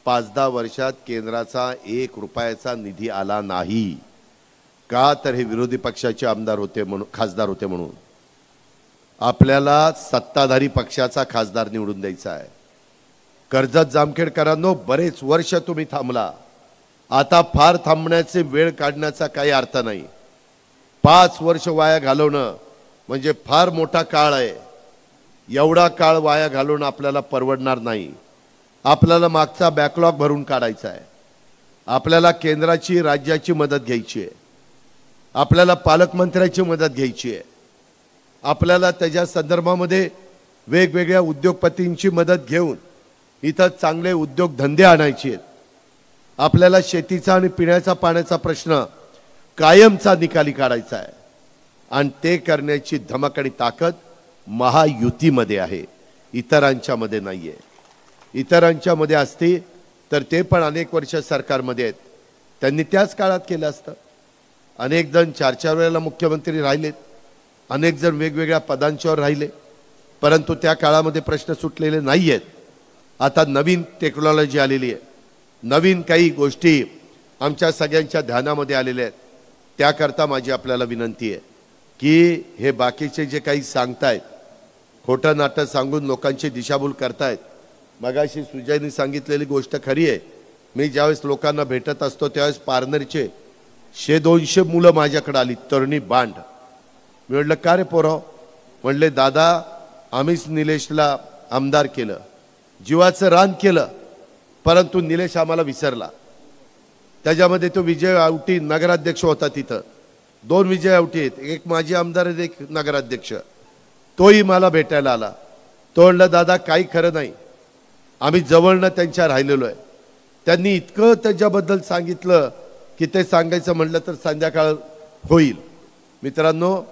5-10 वर्षात केंद्राचा 1 रुपयाचा निधी आला नाही. का तर हे विरोधी पक्षाचे आमदार होते म्हणून, खासदार होते म्हणून. आपल्याला सत्ताधारी पक्षाचा खासदार निवडून द्यायचा आहे. कर्जत जामखेडकरांनो, बरेच वर्ष तुम्ही थांबला. आता फार थांबण्याचे वेळ काढण्याचा काही अर्थ नाही. 5 वर्ष वाया घालवणं म्हणजे फार मोठा काळ आहे. एवढा काळ वाया घालवणं आपल्याला परवडणार नाही. आपल्याला मागचा बॅकलॉग भरून काढायचा आहे. आपल्याला केंद्राची राज्याची मदत घ्यायची आहे. आपल्याला पालकमंत्र्याची मदत घ्यायची आहे. आपल्याला त्याच्या संदर्भामध्ये वेगवेगळ्या उद्योगपतींची मदत घेऊन इथं चांगले उद्योगधंदे आणायचे आहेत. आपल्याला शेतीचा आणि पिण्याचा पाण्याचा प्रश्न कायमचा निकाली काढायचा आहे. आणि ते करण्याची धमक आणि ताकद महायुतीमध्ये आहे, इतरांच्या मध्ये नाहीये. इतरांच्या मध्ये असती तर ते पण अनेक वर्ष सरकारमध्ये आहेत, त्यांनी त्याच काळात केलं असतं. अनेक जण 4-4 वेळेला मुख्यमंत्री राहिलेत, अनेक जण वेगवेगळ्या पदांच्यावर राहिले, परंतु त्या काळामध्ये प्रश्न सुटलेले नाही आहेत. आता नवीन टेक्नॉलॉजी आलेली आहे, नवीन काही गोष्टी आमच्या सगळ्यांच्या ध्यानामध्ये आलेल्या आहेत. त्याकरता माझी आपल्याला विनंती आहे की हे बाकीचे जे काही सांगतायत, खोटं नाटं सांगून लोकांची दिशाभूल करतायत. मगाशी सुजयनी सांगितलेली गोष्ट खरी आहे. मी ज्यावेळेस लोकांना भेटत असतो त्यावेळेस पारनेरचे 100-200 मुलं माझ्याकडे आली, तरुणी बांड. मी म्हटलं का रे पोराव? म्हणले दादा आम्हीच निलेशला आमदार केलं, जीवाचं रान केलं, परंतु निलेश आम्हाला विसरला. त्याच्यामध्ये तो विजय आवटी नगराध्यक्ष होता. तिथं 2 विजय आवटी आहेत, एक माजी आमदार आहेत, एक नगराध्यक्ष. तोही मला भेटायला आला. तो म्हणला दादा काही खरं नाही, आम्ही जवळनं त्यांच्या राहिलेलो आहे. त्यांनी इतकं त्याच्याबद्दल सांगितलं की ते सांगायचं म्हटलं तर संध्याकाळ होईल. मित्रांनो,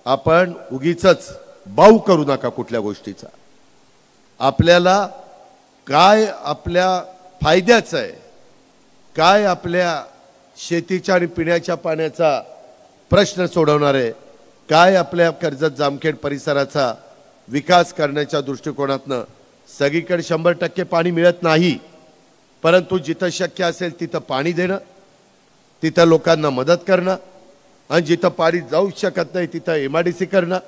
आपण उगीचच बाऊ करू नका कुठल्या गोष्टीचा. आपल्याला काय आपल्या फायद्याचं आहे, काय आपल्या शेतीच्या आणि पिण्याच्या पाण्याचा प्रश्न सोडवणार आहे, काय आपल्या कर्जत जामखेड परिसराचा विकास करण्याच्या दृष्टिकोनातनं. सगळीकडे 100% पाणी मिळत नाही, परंतु जिथं शक्य असेल तिथं पाणी देणं, तिथं लोकांना मदत करणं, आणि जिथं पाणी जाऊ शकत नाही तिथं MIDC करणं,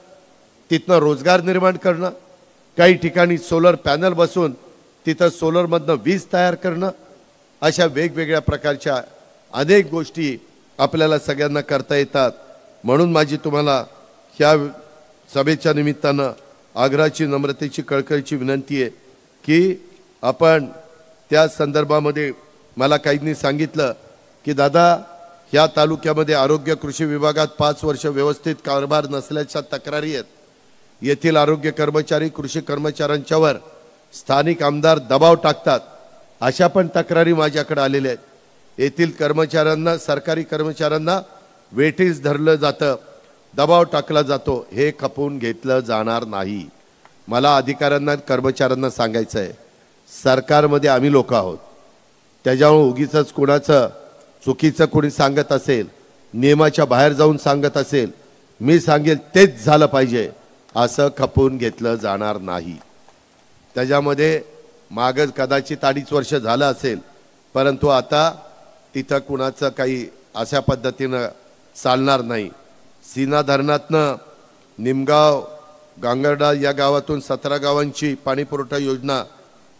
तिथनं रोजगार निर्माण करणं, काही ठिकाणी सोलर पॅनल बसवून तिथं सोलरमधनं वीज तयार करणं, अशा वेगवेगळ्या प्रकारच्या अनेक गोष्टी आपल्याला सगळ्यांना करता येतात. म्हणून माझी तुम्हाला ह्या सभेच्या निमित्तानं आग्रहाची, नम्रतेची, कळकळीची विनंती आहे की आपण त्या संदर्भामध्ये मला काहींनी सांगितलं की दादा ह्या तालुक्यामध्ये आरोग्य कृषी विभागात 5 वर्ष व्यवस्थित कारभार नसल्याच्या तक्रारी आहेत. येथील आरोग्य कर्मचारी, कृषी कर्मचाऱ्यांच्यावर स्थानिक आमदार दबाव टाकतात, अशा पण तक्रारी माझ्याकडे आलेल्या आहेत. येथील कर्मचाऱ्यांना, सरकारी कर्मचाऱ्यांना वेठीस धरलं जातं, दबाव टाकला जातो. हे खपवून घेतलं जाणार नाही. मला अधिकाऱ्यांना, कर्मचाऱ्यांना सांगायचं आहे, सरकारमध्ये आम्ही लोक आहोत. त्याच्यामुळे उगीचच कोणाचं चुकीचं कोणी सांगत असेल, नियमाच्या बाहेर जाऊन सांगत असेल, मी सांगेल तेच झालं पाहिजे, असं खपवून घेतलं जाणार नाही. त्याच्यामध्ये मागच कदाचित 2.5 वर्ष झालं असेल, परंतु आता तिथं कुणाचं काही अशा पद्धतीनं चालणार नाही. सीना धरणातनं निमगाव, गांगर्डा या गावातून 17 गावांची पाणीपुरवठा योजना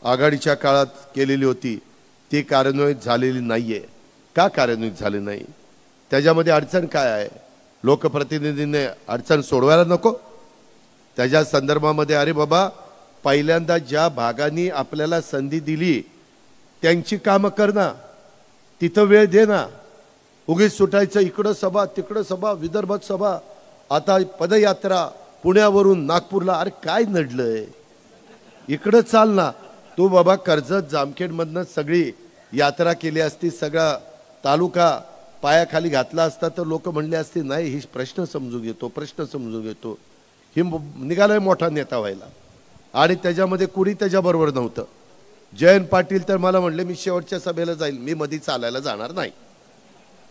आघाडीच्या काळात केलेली होती, ती कार्यान्वित झालेली नाहीये. का कार्यान्वित झाली नाही? त्याच्यामध्ये अडचण काय आहे? लोकप्रतिनिधींनी अडचण सोडवायला नको? त्याच्या संदर्भामध्ये अरे बाबा, पहिल्यांदा ज्या भागांनी आपल्याला संधी दिली त्यांची कामं कर ना, तिथं वेळ दे ना. उगीच सुटायचं, इकडं सभा तिकडं सभा, विदर्भात सभा, आता पदयात्रा पुण्यावरून नागपूरला. अरे काय नडलंय? इकडं चाल ना. तू बाबा कर्जत जामखेडमधनं सगळी यात्रा केली असती, सगळा तालुका पायाखाली घातला असता तर लोक म्हणले असते नाही ही प्रश्न समजून घेतो, प्रश्न समजून घेतो. ही निघालाय मोठा नेता व्हायला, आणि त्याच्यामध्ये कुणी त्याच्याबरोबर नव्हतं. जयंत पाटील तर मला म्हणले मी शेवटच्या सभेला जाईल, मी मध्ये चालायला जाणार नाही.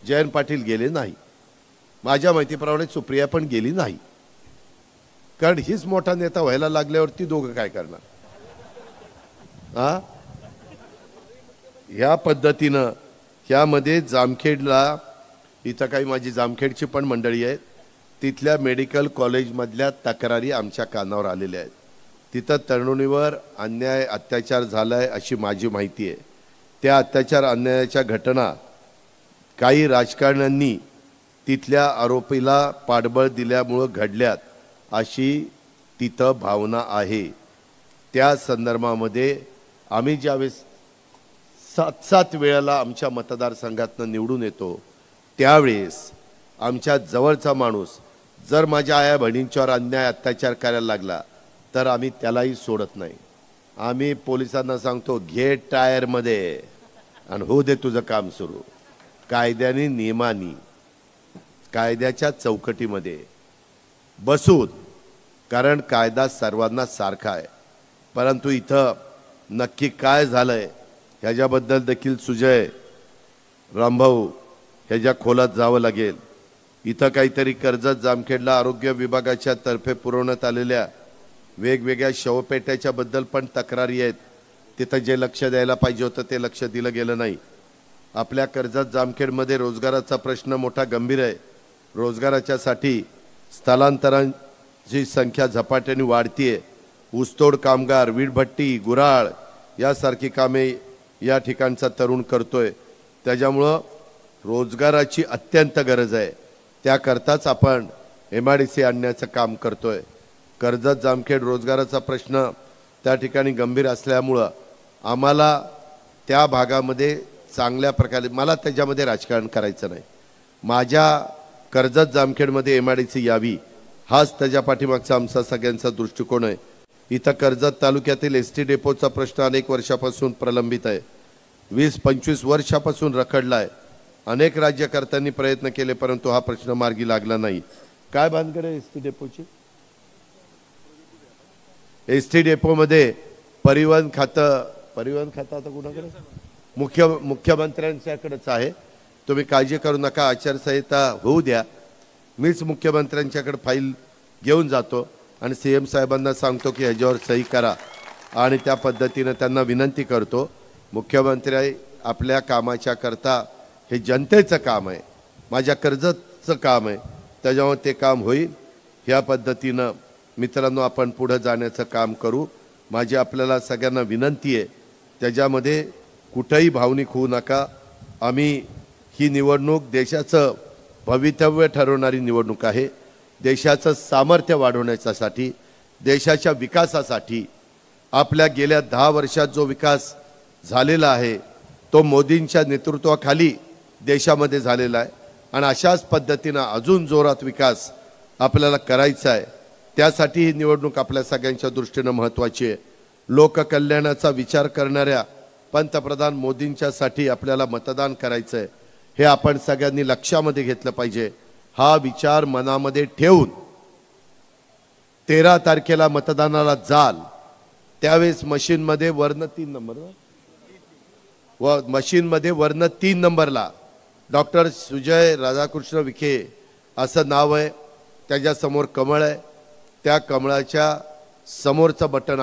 जयंत पाटील गेले नाही. माझ्या माहितीप्रमाणे सुप्रिया पण गेली नाही, कारण हीच मोठा नेता व्हायला लागल्यावरती दोघं काय करणार? ह्या पद्धतीनं ह्यामध्ये जामखेडला, इथं काही माझी जामखेडची पण मंडळी आहेत, तिथल्या मेडिकल कॉलेजमधल्या तक्रारी आमच्या कानावर आलेल्या आहेत. तिथं तरुणीवर अन्याय, अत्याचार झालाय अशी माझी माहिती आहे. त्या अत्याचार, अन्यायाच्या घटना काही राजकारण्यांनी तिथल्या आरोपीला पाठबळ दिल्यामुळं घडल्यात अशी तिथं भावना आहे. त्या संदर्भामध्ये आम्ही ज्यावेळेस 7 वेळेला आमच्या मतदारसंघातनं निवडून येतो, त्यावेळेस आमच्या जवळचा माणूस जर माझ्या आया बहिणींच्यावर अन्याय, अत्याचार करायला लागला तर आम्ही त्यालाही सोडत नाही. आम्ही पोलिसांना सांगतो घे टायरमध्ये आणि हो दे तुझं काम सुरू. कायद्याने, नियमानी, कायद्याच्या चौकटीमध्ये बसून, कारण कायदा सर्वांना सारखा आहे. परंतु इथं नक्की काय झालंय ह्याच्याबद्दल देखील सुजय रामभाऊ ह्याच्या खोलात जावं लागेल. इथं काहीतरी कर्जत जामखेडला आरोग्य विभागाच्या तर्फे पुरवण्यात आलेल्या वेगवेगळ्या शवपेट्याच्या बद्दल पण तक्रारी आहेत. तिथं जे लक्ष द्यायला पाहिजे होतं ते लक्ष दिलं गेलं नाही. आपल्या कर्जत जामखेडमध्ये रोजगाराचा प्रश्न मोठा गंभीर आहे. रोजगाराच्यासाठी स्थलांतरांची संख्या झपाट्याने वाढतीये. ऊसतोड कामगार, वीटभट्टी, गुराळ यासारखी कामे या ठिकाणचा तरुण करतोय. त्याच्यामुळं रोजगाराची अत्यंत गरज आहे. त्याकरताच आपण MIDC आणण्याचं काम करतोय. कर्जत जामखेड रोजगाराचा प्रश्न त्या ठिकाणी गंभीर असल्यामुळं आम्हाला त्या भागामध्ये चांगल्या प्रकारे, मला त्याच्यामध्ये राजकारण करायचं नाही. माझ्या कर्जत जामखेडमध्ये MIDC यावी हाच त्याच्या पाठीमागचा आमचा सगळ्यांचा दृष्टिकोन आहे। इथं कर्जत तालुक्यातील एसटी डेपोचा प्रश्न अनेक वर्षापासून प्रलंबित आहे, 20-25 वर्षापासून रखडला आहे। अनेक राज्यकर्त्यांनी प्रयत्न केले परंतु हा प्रश्न मार्गी लागला नाही। काय भानगड आहे एसटी डेपोची? एसटी डेपोमध्ये परिवहन खातं आता कुणाकडे? मुख्यमंत्र्यांच्याकडेच आहे। तुम्ही काळजी करू नका, आचारसंहिता होऊ द्या, मीच मुख्यमंत्र्यांच्याकडे फाईल घेऊन जातो आणि सीएम साहेबांना सांगतो की ह्याच्यावर सही करा आणि त्या पद्धतीने त्यांना विनंती करतो। मुख्यमंत्री आपल्या कामाच्या करता हे जनतेचं काम आहे, माझ्या कर्जतचं काम आहे, त्याच्यामुळे ते काम होईल। ह्या पद्धतीनं मित्रांनो आपण पुढे जाण्याचं काम करू। माझी आपल्याला सगळ्यांना विनंती आहे, त्याच्यामध्ये कुठेही भावनिक होऊ नका। आम्ही ही निवडणूक देशाचं भवितव्य ठरवणारी निवडणूक आहे, देशाचं सामर्थ्य वाढवण्यासाठी, देशाच्या विकासासाठी। आपल्या गेल्या 10 वर्षात जो विकास झालेला आहे तो मोदींच्या नेतृत्वाखाली देशामध्ये झालेला आहे आणि अशाच पद्धतीने अजून जोरात विकास आपल्याला करायचा आहे। त्यासाठी ही निवडणूक आपल्या सगळ्यांच्या दृष्टीने महत्त्वाची आहे। लोककल्याणाचा विचार करणाऱ्या पंतप्रधान मोदींच्यासाठी आपल्याला मतदान करायचं आहे, हे आपण सगळ्यांनी लक्षामध्ये घेतलं पाहिजे। हा विचार मनामध्ये ठेवून 13 तारखेला मतदानाला जाल त्यावेळेस मशीनमध्ये वर्ण 3 नंबर व मशीनमध्ये वर्ण 3 नंबरला डॉक्टर सुजय राधाकृष्ण विखे असं नाव आहे, त्याच्यासमोर कमळ आहे, त्या कमळाच्या समोरचं बटन